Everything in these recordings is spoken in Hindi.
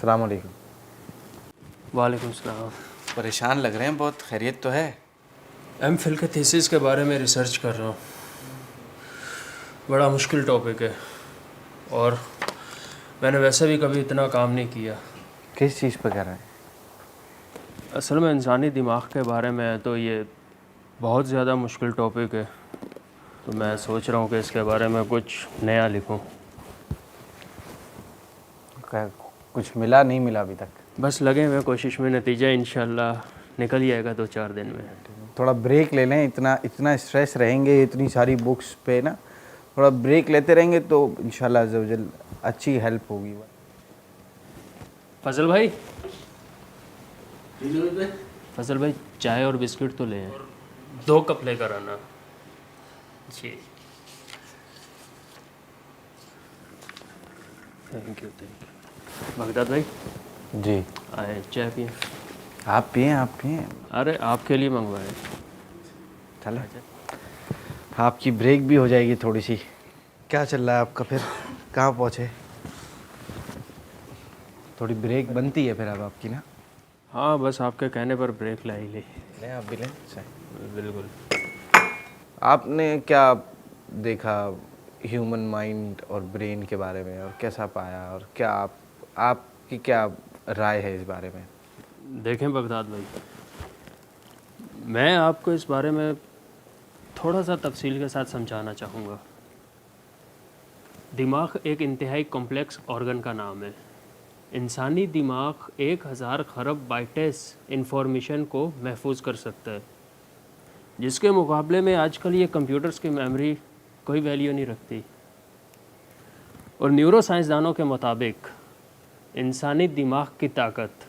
अस्सलाम वालेकुम। वालेकुम सलाम। परेशान लग रहे हैं बहुत, खैरियत तो है? एमफिल के थीसिस के बारे में रिसर्च कर रहा हूँ। बड़ा मुश्किल टॉपिक है और मैंने वैसे भी कभी इतना काम नहीं किया। किस चीज़ पर कर रहे हैं? असल में इंसानी दिमाग के बारे में है तो ये बहुत ज़्यादा मुश्किल टॉपिक है, तो मैं सोच रहा हूँ कि इसके बारे में कुछ नया लिखूँ। कुछ मिला नहीं मिला अभी तक? बस लगे हुए कोशिश में, नतीजा इंशाल्लाह निकल ही आएगा 2-4 दिन में। थोड़ा ब्रेक ले लें, इतना इतना स्ट्रेस रहेंगे इतनी सारी बुक्स पे ना, थोड़ा ब्रेक लेते रहेंगे तो इंशाल्लाह अज़्ज़ व जल अच्छी हेल्प होगी। फजल भाई, फजल भाई चाय और बिस्किट तो ले आए, 2 कप लेकर आना जी। Thank you. बगदाद भाई जी। आए, चाय पिए। आप पिए, आप पिए। अरे आपके लिए मंगवाए। चलो, आपकी ब्रेक भी हो जाएगी थोड़ी सी। क्या चल रहा है आपका फिर, कहाँ पहुँचे? थोड़ी ब्रेक बनती है फिर अब आपकी ना? हाँ बस आपके कहने पर ब्रेक ला ही ली। लें आप भी लें। बिल्कुल। आपने क्या देखा ह्यूमन माइंड और ब्रेन के बारे में, और कैसा पाया, और क्या आपकी क्या राय है इस बारे में? देखें बगदाद भाई, मैं आपको इस बारे में थोड़ा सा तफसील के साथ समझाना चाहूँगा। दिमाग एक इंतहाई कॉम्प्लेक्स ऑर्गन का नाम है। इंसानी दिमाग 1000 खरब बाइट्स इंफॉर्मेशन को महफूज कर सकता है, जिसके मुकाबले में आजकल ये कंप्यूटर्स की मेमोरी कोई वैल्यू नहीं रखती। और न्यूरो साइंसदानों के मुताबिक इंसानी दिमाग की ताकत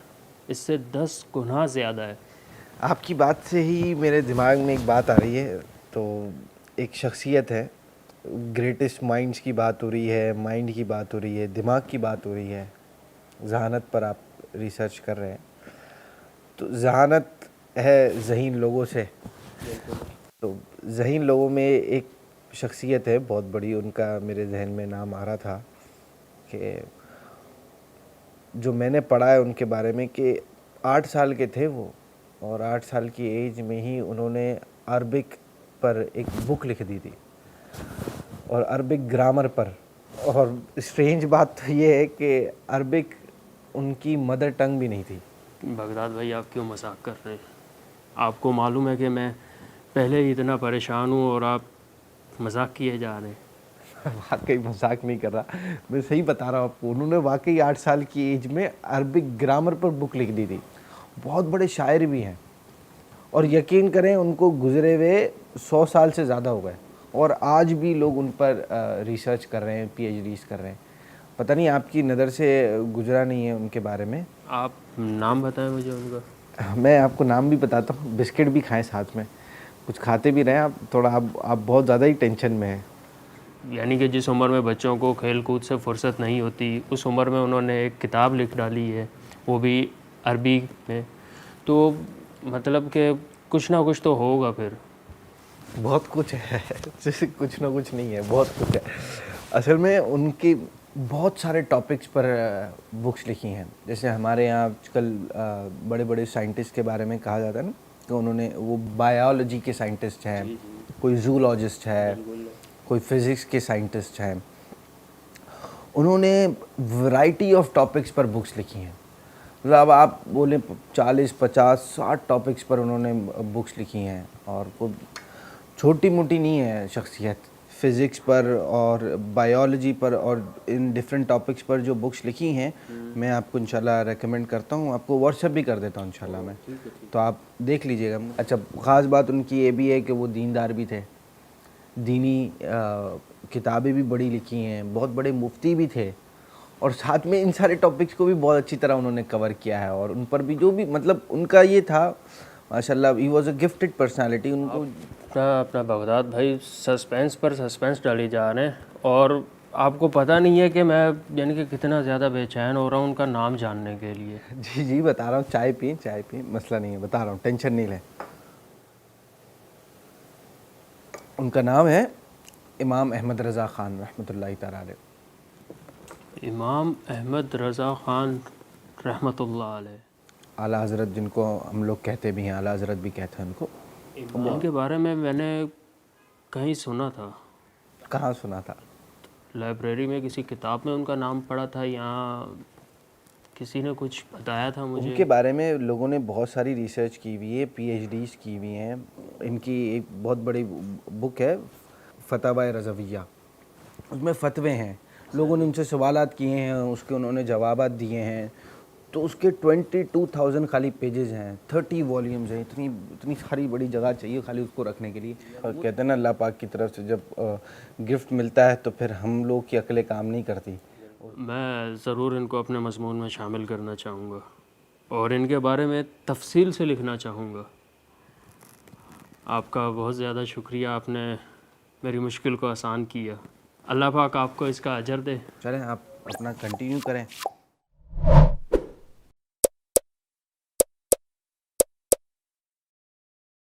इससे 10 गुना ज़्यादा है। आपकी बात से ही मेरे दिमाग में एक बात आ रही है। तो एक शख्सियत है, ग्रेटेस्ट माइंड्स की बात हो रही है, माइंड की बात हो रही है, दिमाग की बात हो रही है, जहानत पर आप रिसर्च कर रहे हैं। तो जहानत है ज़हीन लोगों से, तो ज़हीन लोगों में एक शख्सियत है बहुत बड़ी, उनका मेरे जहन में नाम आ रहा था कि जो मैंने पढ़ा है उनके बारे में कि 8 साल के थे वो, और 8 साल की एज में ही उन्होंने अरबिक पर एक बुक लिख दी थी, और अरबिक ग्रामर पर। और स्ट्रेंज बात तो ये है कि अरबिक उनकी मदर टंग भी नहीं थी। बगदाद भाई आप क्यों मजाक कर रहे हैं? आपको मालूम है कि मैं पहले ही इतना परेशान हूँ और आप मजाक किए जा रहे हैं। वाकई मजाक नहीं कर रहा, मैं सही बता रहा हूँ आपको। उन्होंने वाकई 8 साल की एज में अरबिक ग्रामर पर बुक लिख दी थी। बहुत बड़े शायर भी हैं, और यकीन करें उनको गुजरे हुए 100 साल से ज़्यादा हो गए, और आज भी लोग उन पर रिसर्च कर रहे हैं, PhDs कर रहे हैं। पता नहीं आपकी नज़र से गुजरा नहीं है उनके बारे में। आप नाम बताएं मुझे उनका। मैं आपको नाम भी बताता हूँ, बिस्किट भी खाएं साथ में, कुछ खाते भी रहें आप। थोड़ा आप बहुत ज़्यादा ही टेंशन में हैं। यानी कि जिस उम्र में बच्चों को खेल कूद से फुर्सत नहीं होती, उस उम्र में उन्होंने एक किताब लिख डाली है, वो भी अरबी में। तो मतलब कि कुछ ना कुछ तो होगा फिर। बहुत कुछ है जैसे कुछ ना कुछ नहीं है, बहुत कुछ है। असल में उनकी बहुत सारे टॉपिक्स पर बुक्स लिखी हैं। जैसे हमारे यहाँ आजकल बड़े बड़े साइंटिस्ट के बारे में कहा जाता है ना, कि उन्होंने वो बायोलॉजी के साइंटिस्ट हैं, कोई जूलॉजिस्ट है, कोई फिज़िक्स के साइंटिस्ट हैं। उन्होंने वैरायटी ऑफ टॉपिक्स पर बुक्स लिखी हैं। मतलब अब आप बोलें 40, 50, 60 टॉपिक्स पर उन्होंने बुक्स लिखी हैं, और वो छोटी मोटी नहीं है शख्सियत। फ़िज़िक्स पर और बायोलॉजी पर और इन डिफरेंट टॉपिक्स पर जो बुक्स लिखी हैं, मैं आपको इंशाल्लाह रेकमेंड करता हूँ। आपको व्हाट्सएप भी कर देता हूँ इंशाल्लाह मैं, तो आप देख लीजिएगा। अच्छा, ख़ास बात उनकी ये भी है कि वो दीनदार भी थे, दीनी किताबें भी बड़ी लिखी हैं, बहुत बड़े मुफ्ती भी थे, और साथ में इन सारे टॉपिक्स को भी बहुत अच्छी तरह उन्होंने कवर किया है। और उन पर भी जो भी मतलब उनका ये था, माशाल्लाह, he was a gifted personality. उनको अपना बगदाद भाई सस्पेंस पर सस्पेंस डाली जा रहे हैं, और आपको पता नहीं है कि मैं यानी कि कितना ज़्यादा बेचैन हो रहा हूँ उनका नाम जानने के लिए। जी जी बता रहा हूँ, चाय पिए, चाय पिए, मसला नहीं है, बता रहा हूँ, टेंशन नहीं लें। उनका नाम है इमाम अहमद रज़ा ख़ान रहमतुल्लाहि तआला अलैह। इमाम अहमद रज़ा ख़ान रहमतुल्लाह अलैह। आला हज़रत जिनको हम लोग कहते भी हैं, आला हज़रत भी कहते हैं उनको। इनके बारे में मैंने कहीं सुना था, कहाँ सुना था? लाइब्रेरी में किसी किताब में उनका नाम पढ़ा था, या किसी ने कुछ बताया था मुझे। उनके बारे में लोगों ने बहुत सारी रिसर्च की हुई है, PhDs की हुई हैं। इनकी एक बहुत बड़ी बुक है फतवा रज़विया, उसमें फतवे हैं, लोगों ने उनसे सवालात किए हैं, उसके उन्होंने जवाबात दिए हैं। तो उसके 22,000 खाली पेजेस हैं, 30 वॉल्यूम्स हैं। इतनी सारी बड़ी जगह चाहिए खाली उसको रखने के लिए। और कहते हैं ना, अल्लाह पाक की तरफ से जब गिफ्ट मिलता है तो फिर हम लोग की अक्लें काम नहीं करती। मैं ज़रूर इनको अपने मज़मून में शामिल करना चाहूँगा और इनके बारे में तफसील से लिखना चाहूँगा। आपका बहुत ज़्यादा शुक्रिया, आपने मेरी मुश्किल को आसान किया। अल्लाह पाक आपको इसका अजर दे। चलें, आप अपना कंटिन्यू करें।